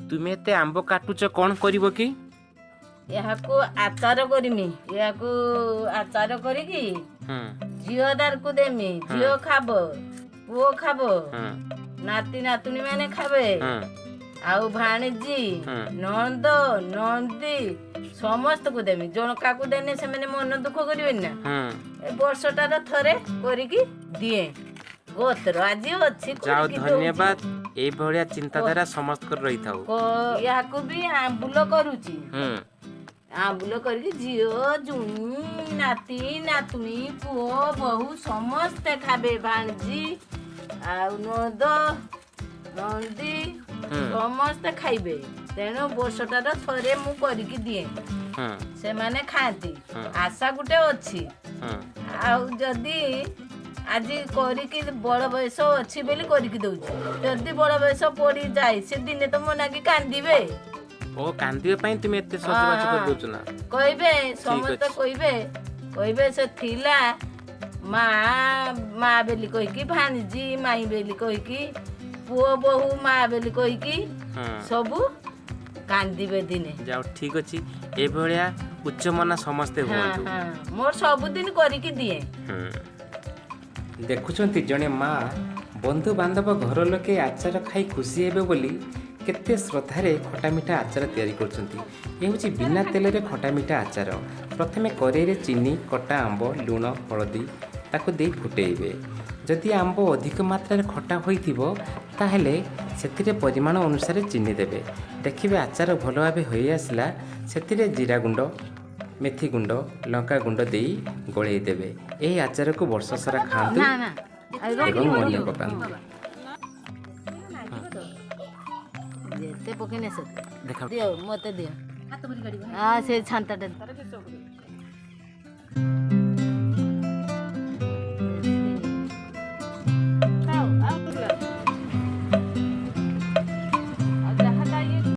तुम एते आंब काटुच कौन करिवो कि? याको आचार करमी याको आचार करिकी झियो दार को देमी झियो खाबो पुओ खाबो नाती नातुणी माने खाबे आउ भाणीजी नंद नंदी समस्त को देमी जनका को देने से मैंने मन दुख करिवे ना ए वर्षटार थरे करिकी दिए गोत्र आज अछि जाओ धन्यवाद ए भलिया चिंताधारा समस्त कर रही थाउ को याको भी आंबुल करूची आंबुल करके झियो जुनी नाती नातुणी पुओ बहु समस्ते खाबे भाणजी आउ नंद नंदी समस्ते खाइबे तेणु वर्षटार थरे मु करिकी दिए से माने खाती आशा गुटे अछि आउ जदी आज करिकी बड़ बयस अछि बोली करिकी दउची जदी बड़ बयस पड़ी जाए से दिने तो मना की कांदिबे ओ कांदिबे पई तुम एते सजबाज कर दोच ना कहबे समस्त कहबे से थिला माँ बेली कहिकी भाणीजी माई बेली कहिकी पुओ बहु माँ बेली कहिकी सबु कांदिबे दिने जाओ ठीक अछि ए भलिया उच्च मना समस्ते हुअन्तु मोर सब दिन करिकी दिए देखुछंती जणे माँ बंधु बांधव घर लोके आचार खाई खुशी हेबे बोली केते श्रद्धारे खटा मिठा आचार तैयारी करछंती ए होची बिना तेलरे खटा मिठा आचार प्रथमे करेरे चीनी कटा आंब लूण हळदी ताको देई फुटेइबे जदि आंब अधिक मात्रा खटा होइथिबो ताहेले सेतिरे परिमाण अनुसार चीनी देबे देखिबे आचार भलो भाबे होई आसला सेतिरे जीरा गुंड मेथी गुंड लंका गुंड देई गोळेई देबे एही आचार को वर्ष सारा खांतु एवं मन पकांतु जेते पकेने से देखा दियो मते दियो हाथ बरी गाड़ी से छांता